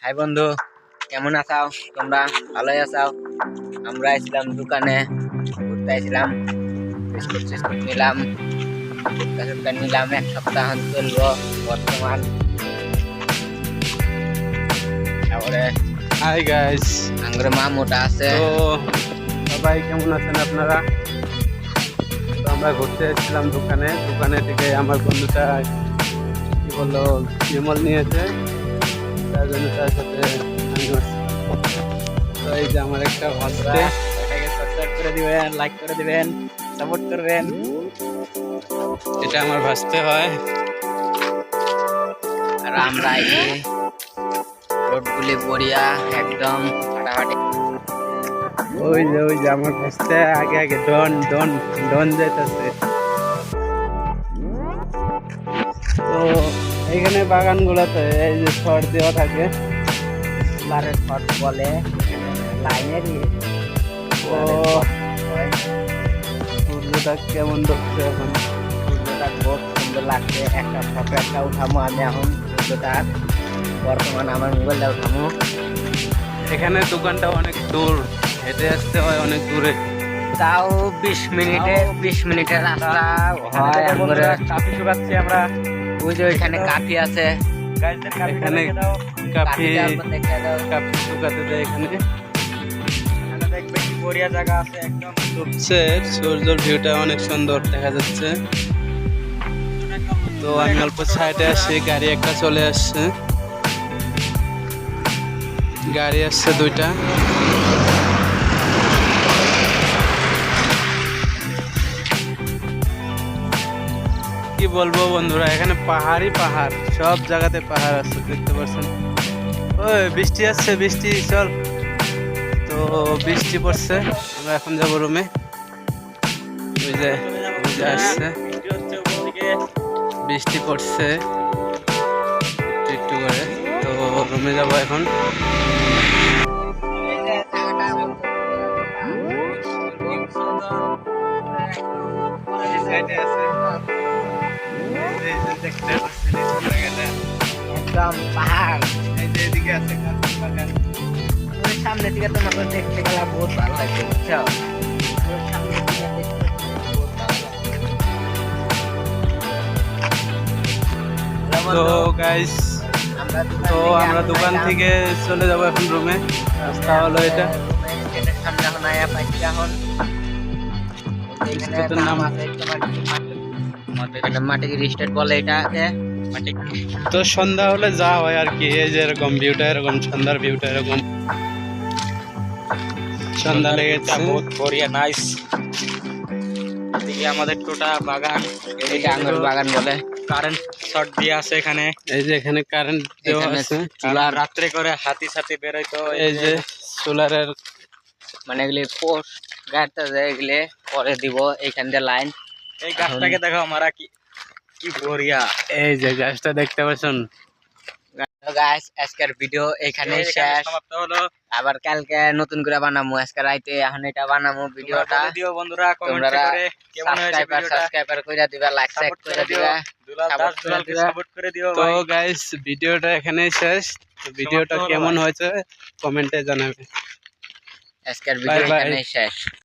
High বন্ধু, কেমন আছাও? তোমরা ভালোই আছাও? আমরা আইছিলাম দোকানে ঘুরতে আইছিলাম, বিস্কুট টিস্কুট নিলাম, ফুটকা টুটকা নিলাম। এক সপ্তাহ চলবো বর্তমান। তারপরে হাই গাইস, আঙ্গুরে মামুটা আছে। তো সবাই কেমন আছেন আপনারা? তো আমরা ঘুরতে এসেছিলাম দোকানে থেকে আমার বন্ধুটা কি বললো বিমল নিয়েছে, তার জন্য তার সাথে আমি আসছি। তো এই যে আমার একটা ভাস্তে, এটাকে সাবস্ক্রাইব করে দিবেন, লাইক করে দিবেন, সাপোর্ট করবেন। এটা আমার ভাস্তে হয়। আর আমরা আইছি রোডগুলি বড়িয়া একদম ফাটাফাটি। ওই যে আমার ভাস্তে আগে আগে ডন ডন ডন যেতেছে। তো এইখানে বাগানগুলোতে এই যে খড় দেওয়া থাকে, সোলারের শর্ট বলে লাইনেরই। ও সূর্যটা কেমন ঢুকছে এখন। সূর্যটা খুব সুন্দর লাগছে। একটা ফটো একটা উঠামো আমি এখন সূর্যটার। বর্তমান আমার মোবাইলটা উঠামো। এখানে দোকানটা অনেক দূর, হেঁটে আসতে হয় অনেক দূরে। তাও 20 মিনিটের রাস্তা হয়। আমরা কাফি শুকাচ্ছি আমরা। ওই যে ওইখানে কাফি আছে, এখানে কাফি দেখে দাও। কাফি শুকাতে দেয় এখানে। এখানে দেখবে কি বড়িয়া জায়গা আছে একদম। ডুবছে, সূর্যের ভিউটা অনেক সুন্দর দেখা যাচ্ছে। তো আমি অল্প সাইডে আসছি, গাড়ি একটা চলে আসছে, গাড়ি আসছে দুইটা। কি বলবো বন্ধুরা, এখানে পাহাড়ই পাহাড়, সব জায়গাতে পাহাড় আছে, দেখতে পাচ্ছেন। ওই বৃষ্টি আসছে, বৃষ্টি চল। তো বৃষ্টি পড়ছে, আমরা এখন যাবো রুমে। ওই যে আসছে, বৃষ্টি পড়ছে একটু করে। তো রুমে যাবো এখন। একদম পাহাড়। এদিকে আছে ওই সামনের দিকে তোমাকে দেখতে গেলে বহুত ভালো লাগছে, বুঝছো? ওই সামনের দিকে দেখতে বহুত ভালো লাগছে। তো গাইস, আমরা দোকান থেকে চলে যাবো এখন রুমে। রাস্তা হলো এটা। গেটের সামনে এখন আয়া পাইছি এখন। এখানে স্টেটের নাম নাম আছে তোমার কি এখানে মাটি রিস্টেট বলে এটাকে। মাটি তো সন্ধ্যা হলে যা হয় আর কি, এই যে এরকম ভিউটা, এরকম সন্ধ্যার ভিউটা এরকম। সন্ধ্যা লেগেছে, বহুত বড়িয়া নাইস। এদিকে আমাদের টোটা বাগান, এটা আঙ্গুর বাগান বলে। কারেন্ট শর্ট দিয়ে আছে এখানে। এই যে এখানে কারেন্ট দেওয়া এখানে আছে। চুলা রাত্রে করে হাতি সাথে বেরোইতো। এই যে সোলারের মানে এগুলি পোস্ট গাড়তে যায়, এগুলি পরে দিব এইখান দিয়ে লাইন। এই গাছটাকে দেখো মারা, কি কি বড়িয়া। এই যে গাছটা দেখতে পাচ্ছেন। গাইস, আজকের ভিডিও এখানে শেষ। সমাপ্ত হলো। আবার কালকে নতুন করে বানামো। আজকে রাইতে এখন এটা বানামো ভিডিওটা। বলে দিও বন্ধুরা কমেন্ট তোমরা করে কেমন হয়েছে ভিডিওটা। সাবস্ক্রাইবার কইরা দিবা, লাইক সাপোর্ট করে করে দিও, দিবা। দুলাল support দাস করে দুলালকে দিবা। সাপোর্ট করে দিও তো ভাই। গাইস, ভিডিওটা এখানেই শেষ। তো ভিডিওটা সমাপ্ত হলো কেমন ভাই। হয়েছে কমেন্টে জানাবে। আজকের ভিডিও bye. এখানে শেষ।